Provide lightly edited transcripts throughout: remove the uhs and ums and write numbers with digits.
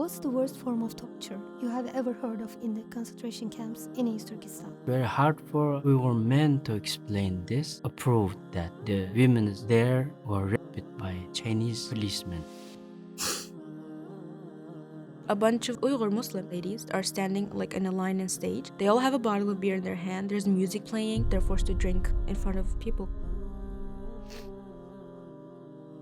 What's the worst form of torture you have ever heard of in the concentration camps in East Turkestan? Very hard for Uyghur men to explain this. Proved that the women there were raped by Chinese policemen. A bunch of Uyghur Muslim ladies are standing like in a line on stage. They all have a bottle of beer in their hand. There's music playing. They're forced to drink in front of people.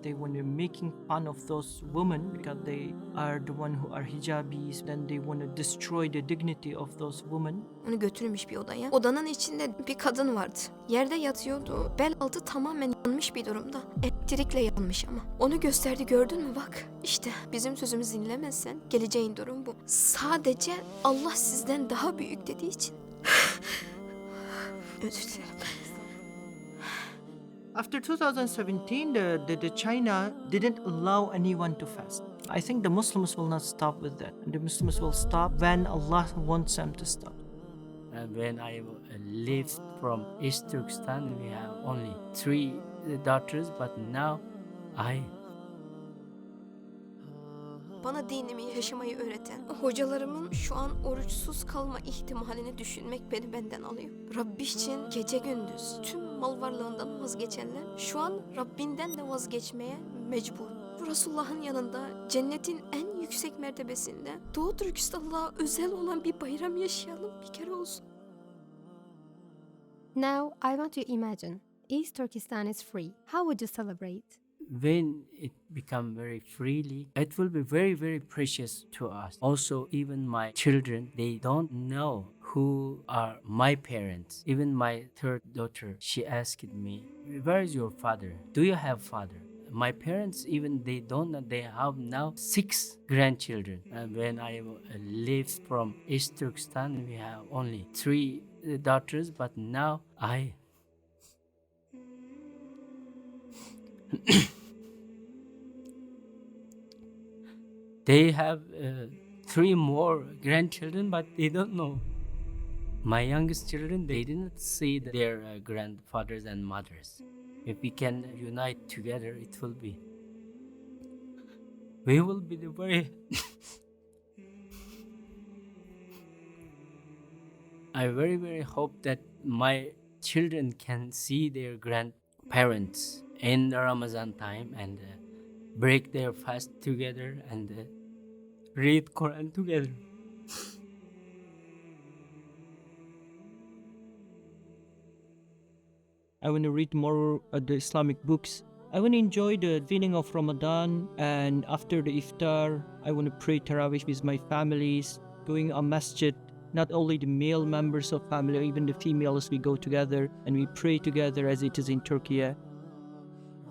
They want to making fun of those women because they are the one who are hijabis. Then they want to destroy the dignity of those women. Onu götürülmüş bir odaya. Odanın içinde bir kadın vardı. Yerde yatıyordu. Bel altı tamamen yanmış bir durumda. Elektrikle yanmış ama. Onu gösterdi, gördün mü bak. İşte bizim sözümüzü dinlemezsen geleceğin durum bu. Sadece Allah sizden daha büyük dediği için. Özür dilerim. After 2017, the China didn't allow anyone to fast. I think the Muslims will not stop with that. The Muslims will stop when Allah wants them to stop. And when I left from East Turkestan, we have only 3 daughters, but now I Bana dinimi yaşamayı öğreten hocalarımın şu an oruçsuz kalma ihtimalini düşünmek beni benden alıyor. Rabbi için gece gündüz tüm mal varlığından vazgeçenler şu an Rabbinden de vazgeçmeye mecbur. Resulullah'ın yanında cennetin en yüksek mertebesinde Doğu Türkistan'la özel olan bir bayram yaşayalım bir kere olsun. Now, I want to imagine East Turkestan is free. How would you celebrate? when it become very freely, it will be very, very precious to us. Also, even my children, they don't know who are my parents. Even my third daughter, she asked me, where is your father? Do you have father? My parents, even they don't know. They have now 6 grandchildren. And when I left from East Turkestan, we have only 3 daughters, but now they have 3 more grandchildren, but they don't know. My youngest children, they didn't see their grandfathers and mothers. If we can unite together, we will be the very I very, very hope that my children can see their grandparents in the Ramadan time and break their fast together and read Quran together. I want to read more the Islamic books. I want to enjoy the feeling of Ramadan, and after the iftar, I want to pray Tarawih with my families, going a masjid. Not only the male members of family, even the females, we go together and we pray together as it is in Turkey.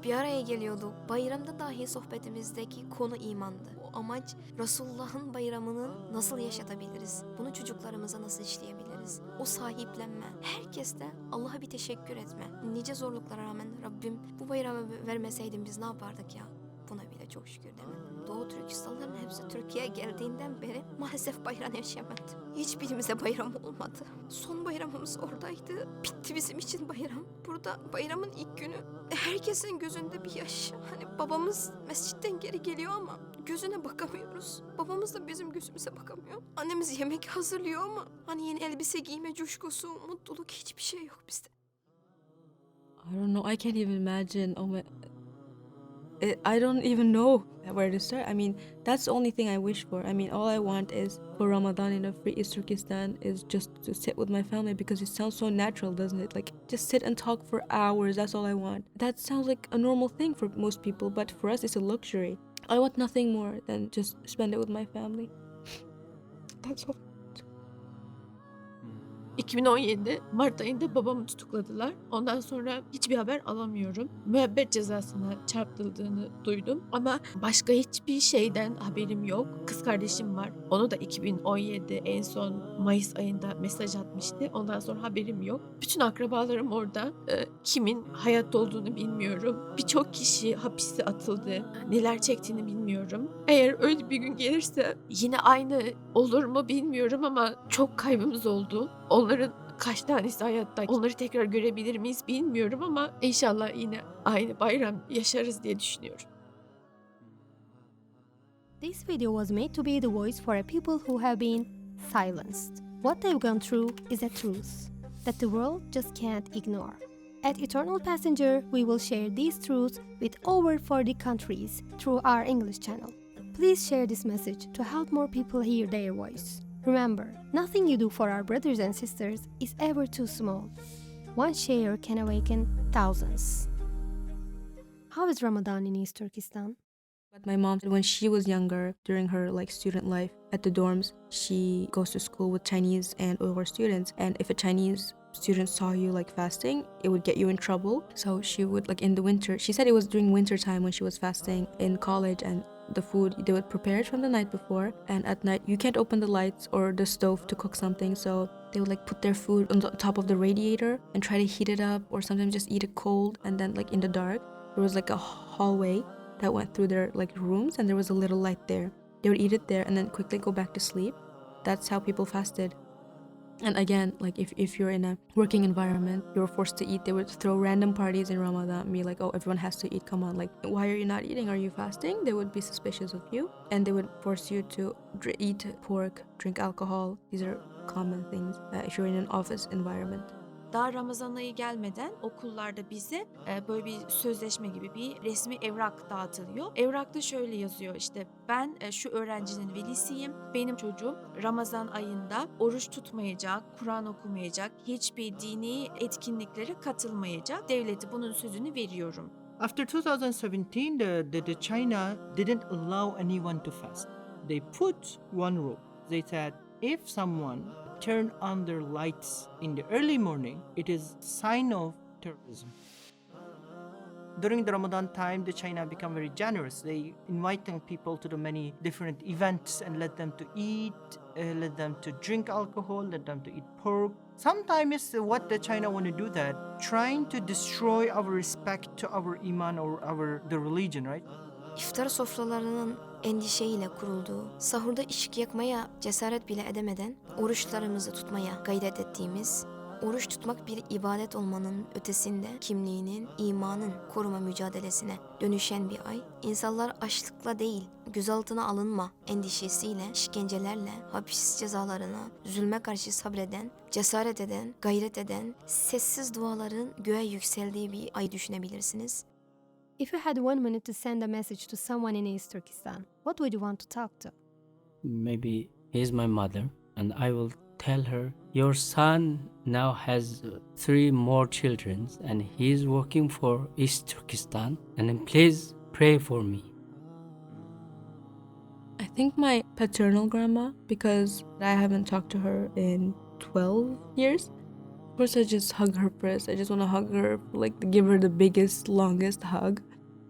Bir araya geliyorduk. Bayramda dahi sohbetimizdeki konu imandı. O amaç Resulullah'ın bayramını nasıl yaşatabiliriz? Bunu çocuklarımıza nasıl işleyebiliriz? O sahiplenme. Herkes de Allah'a bir teşekkür etme. Nice zorluklara rağmen Rabbim bu bayramı vermeseydin biz ne yapardık ya? Buna bile çok şükür demedim. Doğu Türkistanlıların hepsi Türkiye'ye geldiğinden beri maalesef bayram yaşayamadı. Hiçbirimize bayram olmadı. Son bayramımız oradaydı. Bitti bizim için bayram. Burada bayramın ilk günü herkesin gözünde bir yaş. Hani babamız mescitten geri geliyor ama gözüne bakamıyoruz. Babamız da bizim gözümüze bakamıyor. Annemiz yemek hazırlıyor ama hani yeni elbise giyme coşkusu, mutluluk hiçbir şey yok bizde. I don't know. I can't even imagine. Oh my. I don't even know where to start. I mean, that's the only thing I wish for. I mean, all I want is for Ramadan in a free East Turkestan is just to sit with my family because it sounds so natural, doesn't it? Like, just sit and talk for hours. That's all I want. That sounds like a normal thing for most people, but for us, it's a luxury. I want nothing more than just spend it with my family. That's all. 2017 Mart ayında babamı tutukladılar. Ondan sonra hiçbir haber alamıyorum. Müebbet cezasına çarptırıldığını duydum ama başka hiçbir şeyden haberim yok. Kız kardeşim var. Onu da 2017 en son Mayıs ayında mesaj atmıştı. Ondan sonra haberim yok. Bütün akrabalarım orada. Kimin hayatta olduğunu bilmiyorum. Birçok kişi hapise atıldı. Neler çektiğini bilmiyorum. Eğer öyle bir gün gelirse yine aynı olur mu bilmiyorum ama çok kaybımız oldu. Onların kaç tanesi hayatta, onları tekrar görebilir miyiz bilmiyorum ama inşallah yine aynı bayram yaşarız diye düşünüyorum. This video was made to be the voice for a people who have been silenced. What they've gone through is a truth that the world just can't ignore. At Eternal Passenger, we will share these truths with over 40 countries through our English channel. Please share this message to help more people hear their voice. Remember, nothing you do for our brothers and sisters is ever too small. One share can awaken thousands. How is Ramadan in East Turkestan? But my mom, when she was younger, during her student life at the dorms, she goes to school with Chinese and Uyghur students. And if a Chinese student saw you fasting, it would get you in trouble. So she would in the winter, she said it was during winter time when she was fasting in college, and the food, they would prepare it from the night before, and at night you can't open the lights or the stove to cook something, so they would put their food on the top of the radiator and try to heat it up, or sometimes just eat it cold. And then in the dark, there was a hallway that went through their rooms, and there was a little light there. They would eat it there and then quickly go back to sleep. That's how people fasted. And again, if you're in a working environment, you're forced to eat, they would throw random parties in Ramadan and be oh, everyone has to eat, come on, why are you not eating? Are you fasting? They would be suspicious of you, and they would force you to eat pork, drink alcohol. These are common things if you're in an office environment. Daha Ramazan ayı gelmeden okullarda bize böyle bir sözleşme gibi bir resmi evrak dağıtılıyor. Evrakta şöyle yazıyor, ben şu öğrencinin velisiyim. Benim çocuğum Ramazan ayında oruç tutmayacak, Kur'an okumayacak, hiçbir dini etkinliklere katılmayacak. Devleti bunun sözünü veriyorum. After 2017, the China didn't allow anyone to fast. They put one rule. They said if someone turn on their lights in the early morning, it is sign of terrorism. During the Ramadan time, the China become very generous. They inviting people to the many different events and let them to eat, let them to drink alcohol, let them to eat pork. Sometimes what the China want to do that, trying to destroy our respect to our iman or the religion, right? İftar sofralarının endişeyle kurulduğu, sahurda içki yakmaya cesaret bile edemeden oruçlarımızı tutmaya gayret ettiğimiz, oruç tutmak bir ibadet olmanın ötesinde kimliğinin, imanın koruma mücadelesine dönüşen bir ay, insanlar açlıkla değil, gözaltına alınma endişesiyle, işkencelerle, hapis cezalarına, zulme karşı sabreden, cesaret eden, gayret eden, sessiz duaların göğe yükseldiği bir ay düşünebilirsiniz. If you had 1 minute to send a message to someone in East Turkestan, what would you want to talk to? Maybe he's my mother, and I will tell her, your son now has 3 more children, and he is working for East Turkestan, and then please pray for me. I think my paternal grandma, because I haven't talked to her in 12 years. Of course, I just hug her first. I just want to hug her, give her the biggest, longest hug.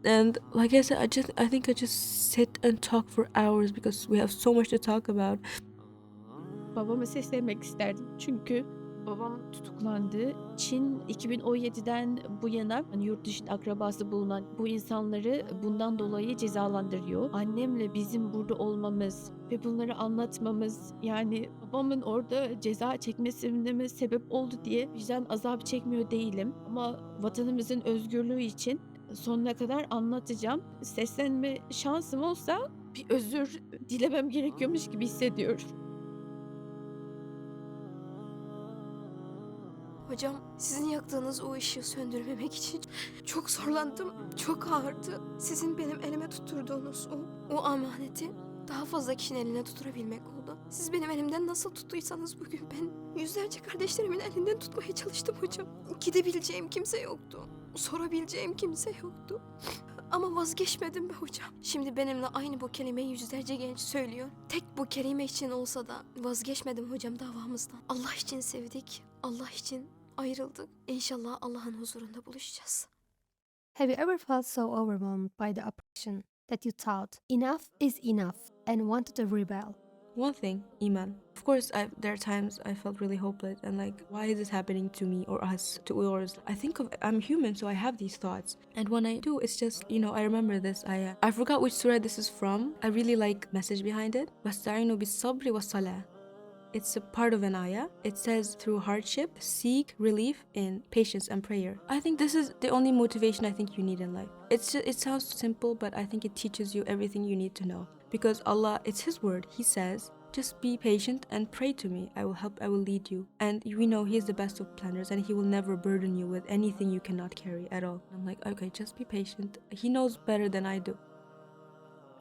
And like I said, I think I just sit and talk for hours because we have so much to talk about. Babamı seslemek isterdim çünkü babam tutuklandı. Çin 2017'den bu yana yurt dışında akrabası bulunan bu insanları bundan dolayı cezalandırıyor. Annemle bizim burada olmamız ve bunları anlatmamız, yani babamın orada ceza çekmesine sebep oldu diye vicdan azabı çekmiyor değilim. Ama vatanımızın özgürlüğü için sonuna kadar anlatacağım. Seslenme şansım olsa bir özür dilemem gerekiyormuş gibi hissediyorum. Hocam, sizin yaktığınız o ışığı söndürmemek için çok zorlandım, çok ağırdı. Sizin benim elime tutturduğunuz o amaneti daha fazla kişinin eline tutturabilmek oldu. Siz benim elimden nasıl tuttuysanız bugün ben yüzlerce kardeşlerimin elinden tutmaya çalıştım hocam. Gidebileceğim kimse yoktu. Sorabileceğim kimse yoktu. Ama vazgeçmedim be hocam. Şimdi benimle aynı bu kelimeyi yüzlerce genç söylüyor. Tek bu kelime için olsa da vazgeçmedim hocam davamızdan. Allah için sevdik, Allah için ayrıldık. İnşallah Allah'ın huzurunda buluşacağız. Have you ever felt so overwhelmed by the oppression that you thought enough is enough and wanted to rebel? One thing, iman. Of course, there are times I felt really hopeless and why is this happening to me or us, to yours? I'm human, so I have these thoughts. And when I do, it's just, I remember this ayah. I forgot which surah this is from. I really like message behind it. وَاسْتَعِينُوا بِالصَّبْرِ وَالصَّلَاةِ. It's a part of an ayah. It says through hardship, seek relief in patience and prayer. I think this is the only motivation I think you need in life. It sounds simple, but I think it teaches you everything you need to know. because Allah, it's His word. He says, just be patient and pray to me. I will help, I will lead you. And we know He is the best of planners and He will never burden you with anything you cannot carry at all. I'm like, okay, just be patient. He knows better than I do.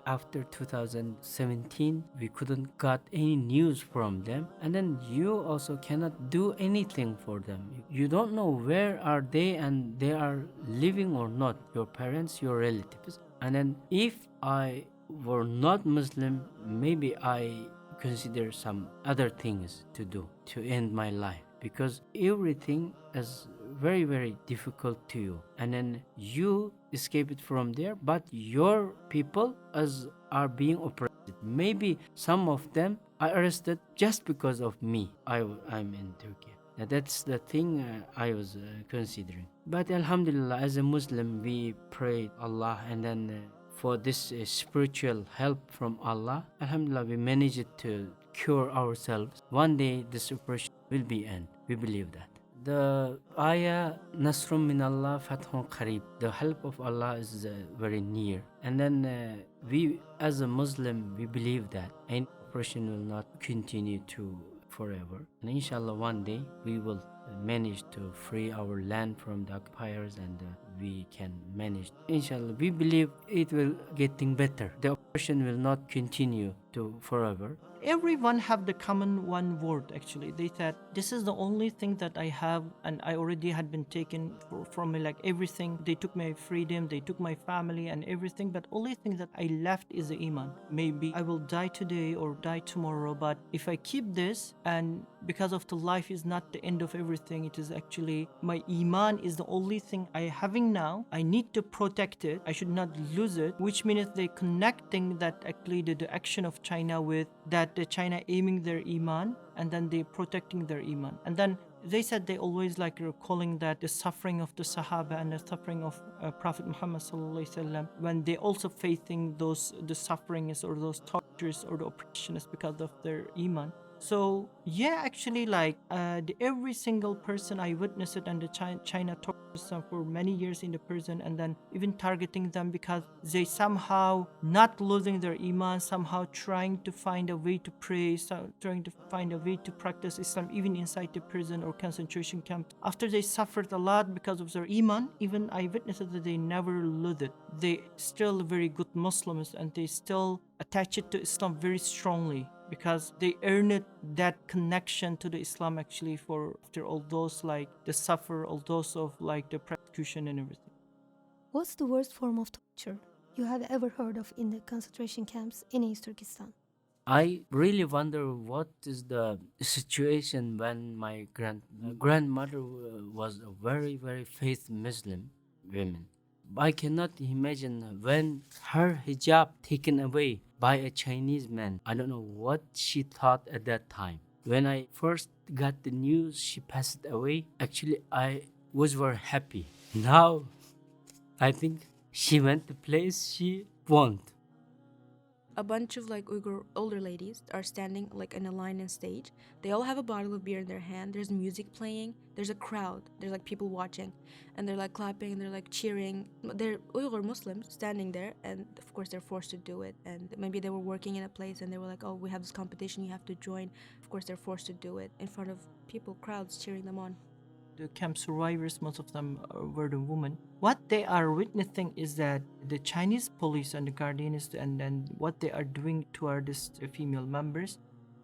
After 2017, we couldn't got any news from them, and then you also cannot do anything for them. You don't know where are they and they are living or not, your parents, your relatives. And then if I were not Muslim, maybe I consider some other things to do to end my life, because everything is very very difficult to you, and then you escape it from there, but your people are being oppressed. Maybe some of them are arrested just because of me. I'm in Turkey. Now that's the thing I was considering. But alhamdulillah, as a Muslim, we pray Allah, and then for this spiritual help from Allah, alhamdulillah, we managed to cure ourselves. One day this oppression will be end. We believe that. The ayah Nasrum min Allah Fathun Qarib, the help of Allah is very near. And then we as a Muslim, we believe that any oppression will not continue to forever. And inshallah one day we will manage to free our land from the occupiers, and we can manage. Inshallah, we believe it will getting better. The oppression will not continue to forever. Everyone have the common one word. Actually, they said this is the only thing that I have, and I already had been taken from me, like everything. They took my freedom, they took my family and everything, but only thing that I left is the iman. Maybe I will die today or die tomorrow, but if I keep this, and because of the life is not the end of everything, it is actually my iman is the only thing I having now. I need to protect it. I should not lose it, which means they connecting that actually the action of China with that the China aiming their iman, and then they protecting their iman. And then they said they always like recalling that the suffering of the Sahaba and the suffering of Prophet Muhammad sallallahu alaihi wasallam, when they also facing the sufferings or those tortures or the oppressions because of their iman. So yeah, actually, like every single person I witnessed it, and the China tortures them for many years in the prison, and then even targeting them because they somehow not losing their iman, somehow trying to find a way to pray, trying to find a way to practice Islam even inside the prison or concentration camp. After they suffered a lot because of their iman, even I witnessed that they never lose it. They still very good Muslims, and they still attach it to Islam very strongly, because they earned that connection to the Islam actually for after all those like the suffer, all those of like the persecution and everything. What's the worst form of torture you have ever heard of in the concentration camps in East Turkestan? I really wonder what is the situation when my grandmother was a very very faith Muslim woman. I cannot imagine when her hijab taken away by a Chinese man. I don't know what she thought at that time. When I first got the news she passed away, actually I was very happy. Now I think she went the place she won't. A bunch of like Uyghur older ladies are standing like in a line and stage. They all have a bottle of beer in their hand. There's music playing. There's a crowd. There's like people watching, and they're like clapping and they're like cheering. They're Uyghur Muslims standing there, and of course they're forced to do it. And maybe they were working in a place and they were like, "Oh, we have this competition. You have to join." Of course they're forced to do it in front of people, crowds cheering them on. The camp survivors, most of them were the women. What they are witnessing is that the Chinese police and the guardians and what they are doing towards the female members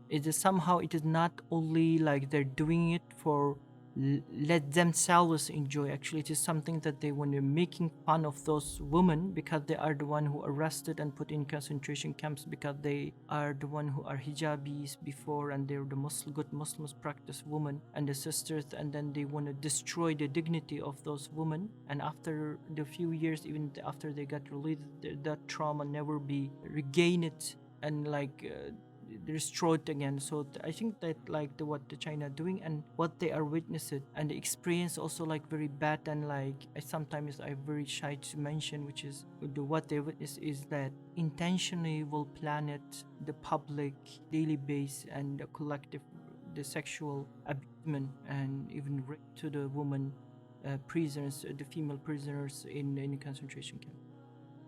is somehow it is not only like they're doing it for let themselves enjoy. Actually, it is something that they want to making fun of those women because they are the one who arrested and put in concentration camps because they are the one who are hijabis before, and they're the good Muslims practice women and the sisters, and then they want to destroy the dignity of those women. And after the few years, even after they got released, that trauma never be regained and like destroyed again. So I think that like what the China doing and what they are witnessing and the experience also like very bad, and like sometimes I'm very shy to mention, which is what they witness is that intentionally will plan it the public daily base and the collective the sexual abusement and even rape to the women prisoners, the female prisoners in concentration camp.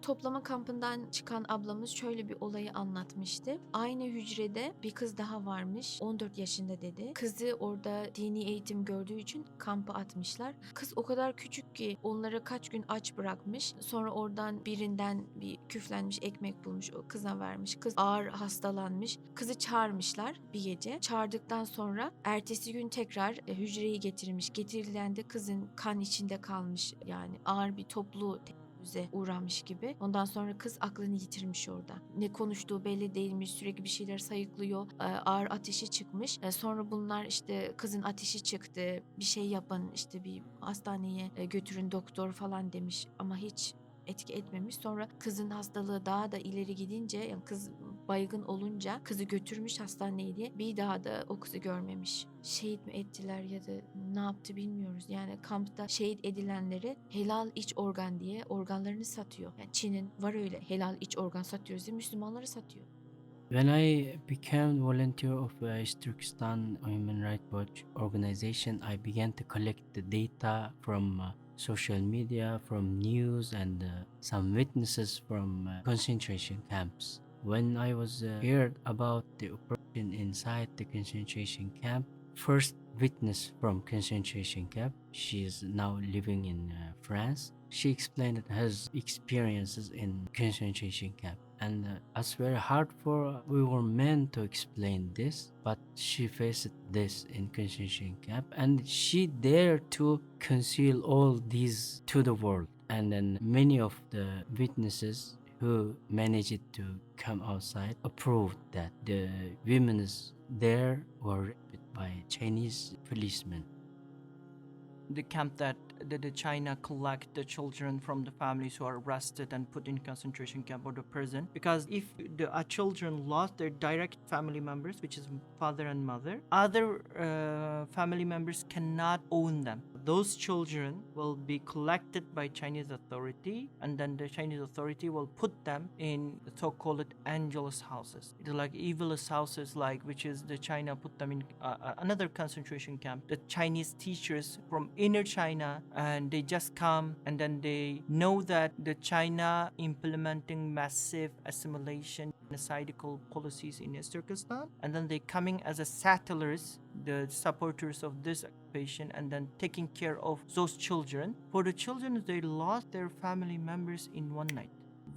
toplama kampından çıkan ablamız şöyle bir olayı anlatmıştı. Aynı hücrede bir kız daha varmış. 14 yaşında dedi. Kızı orada dini eğitim gördüğü için kampa atmışlar. Kız o kadar küçük ki onları kaç gün aç bırakmış. Sonra oradan birinden bir küflenmiş ekmek bulmuş. O kıza vermiş. Kız ağır hastalanmış. Kızı çağırmışlar bir gece. Çağırdıktan sonra ertesi gün tekrar hücreyi getirmiş. Getirilen de kızın kan içinde kalmış. Yani ağır bir toplu tecavüze uğramış gibi. Ondan sonra kız aklını yitirmiş orada. Ne konuştuğu belli değilmiş. Sürekli bir şeyler sayıklıyor. Ağır ateşi çıkmış. Sonra bunlar işte kızın ateşi çıktı. Bir şey yapın, işte bir hastaneye götürün doktor falan demiş. Ama hiç etki etmemiş. Sonra kızın hastalığı daha da ileri gidince, yani kız baygın olunca kızı götürmüş hastaneye diye, bir daha da o kızı görmemiş. Şehit mi ettiler ya da ne yaptı bilmiyoruz. Yani kampta şehit edilenleri helal iç organ diye organlarını satıyor. Yani Çin'in var öyle helal iç organ satıyoruz diye Müslümanları satıyor. When I became volunteer of East Turkestan Human Rights Watch organization, I began to collect the data from social media, from news, and some witnesses from concentration camps. When I was heard about the operation inside the concentration camp, first witness from concentration camp, she is now living in France. She explained her experiences in concentration camp, and it's very hard for we were meant to explain this, but she faced this in concentration camp, and she dared to conceal all these to the world. And then many of the witnesses who managed to come outside approved that the women there were raped by Chinese policemen. The camp that the China collect the children from the families who are arrested and put in concentration camp or the prison, because if the children lost their direct family members, which is father and mother, other family members cannot own them. Those children will be collected by Chinese authority, and then the Chinese authority will put them in the so-called angelus houses. It's like evilest houses, like which is the China put them in another concentration camp. The Chinese teachers from inner China, and they just come, and then they know that the China implementing massive assimilation genocidal policies in East Turkestan, and then they coming as a settlers, the supporters of this occupation, and then taking care of those children. For the children, they lost their family members in one night.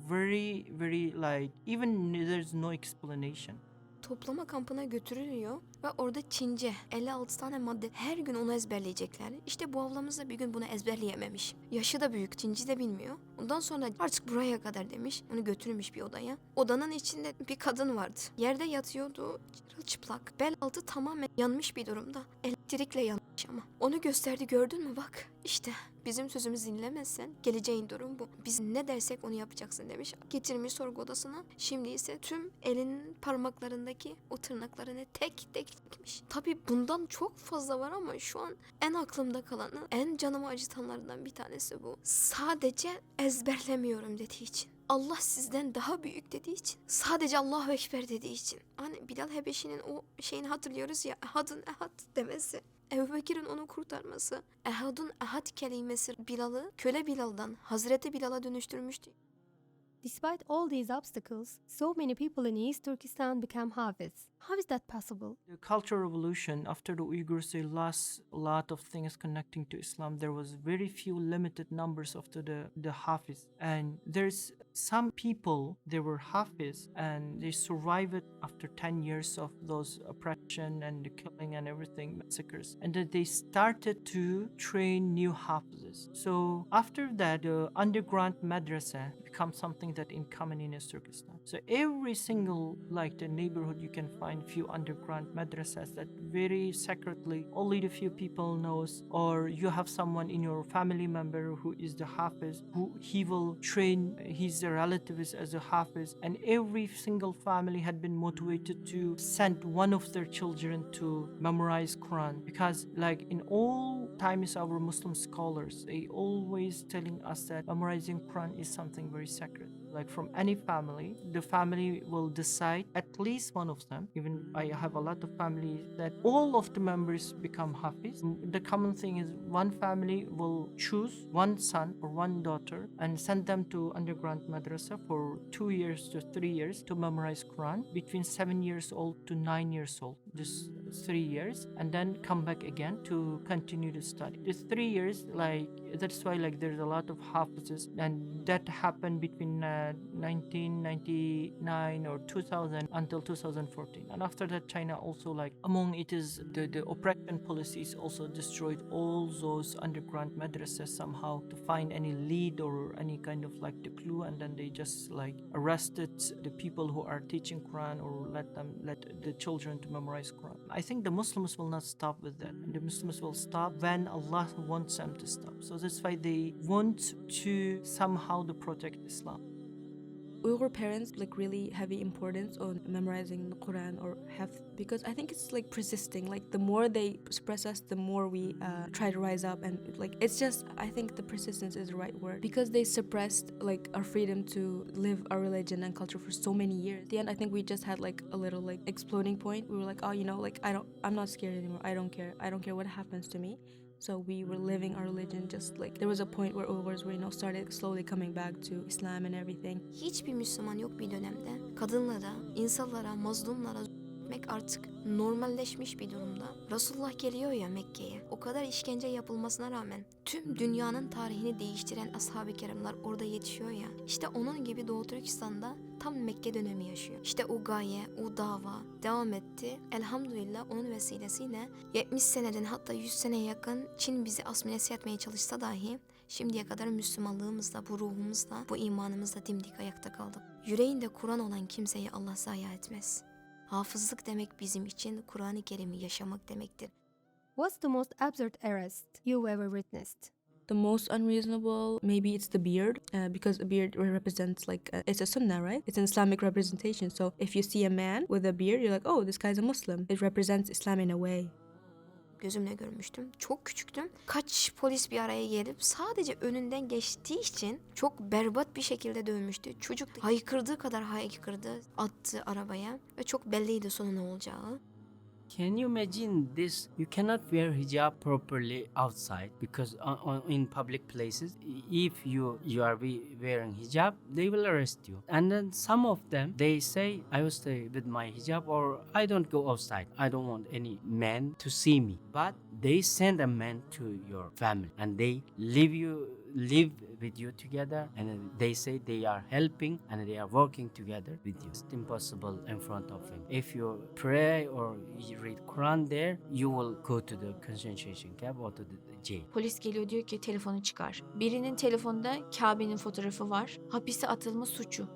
Very like, even there's no explanation. Toplama kampına götürülüyor ve orada Çince 56 tane madde, her gün onu ezberleyecekler. İşte bu ablamız da bir gün bunu ezberleyememiş. Yaşı da büyük, Çince de bilmiyor. Ondan sonra artık buraya kadar demiş. Onu götürmüş bir odaya. Odanın içinde bir kadın vardı. Yerde yatıyordu, çıplak. Bel altı tamamen yanmış bir durumda. Elektrikle yanmış ama. Onu gösterdi, gördün mü bak. İşte bizim sözümüzü dinlemezsen geleceğin durum bu. Biz ne dersek onu yapacaksın demiş. Getirmiş sorgu odasına. Şimdi ise tüm elinin parmaklarındaki o tırnaklarını tek tek dikmiş. Tabii bundan çok fazla var ama şu an en aklımda kalanı, en canımı acıtanlardan bir tanesi bu. Sadece ezberlemiyorum dediği için. Allah sizden daha büyük dediği için. Sadece Allahu Ekber dediği için. Hani Bilal Habeşi'nin o şeyini hatırlıyoruz ya. Ehadun ehad demesi. Ebu Bekir'in onu kurtarması. Ehadun ehad kelimesi Bilal'ı köle Bilal'dan Hazreti Bilal'a dönüştürmüştü. Despite all these obstacles, so many people in East Turkestan become Hafiz. How is that possible? The Cultural Revolution, after the Uyghurs, they lost a lot of things connecting to Islam. There was very few limited numbers of the Hafiz. And there's some people, they were Hafiz, and they survived after 10 years of those oppression and the killing and everything, massacres. And then they started to train new Hafizes. So after that, the underground madrasa becomes something that in common in East Turkestan. So every single, like the neighborhood, you can find few underground madrasas that very secretly only the few people knows, or you have someone in your family member who is the Hafiz, who he will train his relatives as a Hafiz, and every single family had been motivated to send one of their children to memorize Quran, because like in all times our Muslim scholars, they always telling us that memorizing Quran is something very sacred. like from any family, the family will decide, at least one of them, even I have a lot of families that all of the members become Hafiz. The common thing is one family will choose one son or one daughter and send them to underground madrasa for 2 years to 3 years to memorize Quran, between 7 years old to 9 years old, just 3 years, and then come back again to continue to study. This 3 years, like that's why like there's a lot of Hafizes, and that happened between 1999 or 2000 until 2014. And after that, China also, like among it is the oppression policies, also destroyed all those underground madrasas somehow to find any lead or any kind of like the clue, and then they just like arrested the people who are teaching Quran or let the children to memorize Quran. I think the Muslims will not stop with that, and the Muslims will stop when Allah wants them to stop. So that's why they want to somehow to protect Islam. Uyghur parents like really heavy importance on memorizing the Quran or Hafz, because I think it's like persisting. Like the more they suppress us, the more we try to rise up, and like it's just, I think the persistence is the right word, because they suppressed like our freedom to live our religion and culture for so many years. At the end, I think we just had like a little like exploding point. We were like, oh, you know, like I'm not scared anymore. I don't care what happens to me. So we were living our religion, just like there was a point where Uyghurs were, you know, started slowly coming back to Islam and everything. Hiçbir Müslüman yok bir dönemde. Kadınlara, insanlara, mazlumlara zulmetmek artık normalleşmiş bir durumda. Resulullah geliyor ya Mekke'ye. O kadar işkence yapılmasına rağmen tüm dünyanın tarihini değiştiren ashab-ı kiramlar orada yetişiyor ya. İşte onun gibi Doğu Türkistan'da tam Mekke dönemi yaşıyor. İşte o gaye, o dava devam etti. Elhamdülillah onun vesilesiyle 70 seneden hatta 100 seneye yakın Çin bizi asimilese etmeye çalışsa dahi şimdiye kadar Müslümanlığımızla, bu ruhumuzla, bu imanımızla dimdik ayakta kaldık. Yüreğinde Kur'an olan kimseyi Allah zayi etmez. Hafızlık demek bizim için Kur'an-ı Kerim'i yaşamak demektir. What's the most absurd arrest you ever witnessed? The most unreasonable, maybe it's the beard, because a beard represents like, it's a sunnah, right? It's an Islamic representation. So if you see a man with a beard, you're like, oh, this guy's a Muslim. It represents Islam in a way. Gözümle görmüştüm. Çok küçüktüm. Kaç polis bir araya gelip sadece önünden geçtiği için çok berbat bir şekilde dövmüştü. Çocuk haykırdığı kadar haykırdı, attı arabaya ve çok belliydi sonu ne olacağı. Can you imagine this? You cannot wear hijab properly outside because in public places, if you are wearing hijab, they will arrest you. And then some of them, they say, I will stay with my hijab or I don't go outside. I don't want any man to see me. But they send a man to your family and they live with you together, and they say they are helping and they are working together with you. It's impossible in front of him. If you pray or you read Quran there, you will go to the concentration camp or to the jail. Polis geliyor, diyor ki telefonu çıkar. Birinin telefonda Kabe'nin fotoğrafı var. Hapise atılma suçu.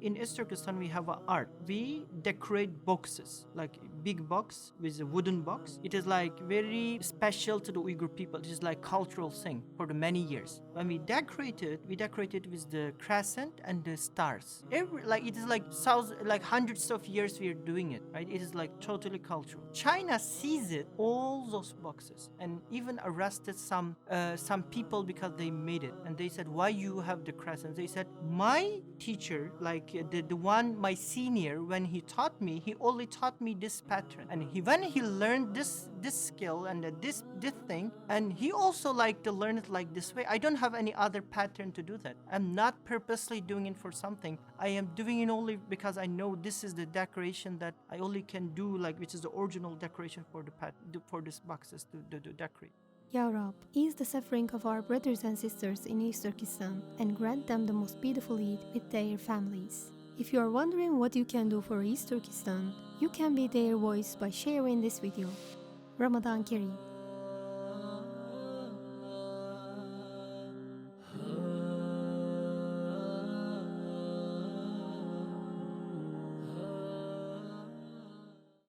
In East Turkestan, we have an art. We decorate boxes, like big box with a wooden box. It is like very special to the Uyghur people. It is like cultural thing for the many years. When we decorate it with the crescent and the stars. It is like hundreds of years we are doing it, right? It is like totally cultural. China sees it, all those boxes, and even arrested some people because they made it. And they said, why you have the crescent? They said, my teacher, like the one, my senior, when he taught me, he only taught me this pattern. And when he learned this skill and this thing, and he also like to learn it like this way. I don't have any other pattern to do that. I'm not purposely doing it for something. I am doing it only because I know this is the decoration that I only can do, like which is the original decoration for these boxes to decorate. Ya Rab, ease the suffering of our brothers and sisters in East Turkestan and grant them the most beautiful Eid with their families. If you are wondering what you can do for East Turkestan, you can be their voice by sharing this video. Ramadan Kareem.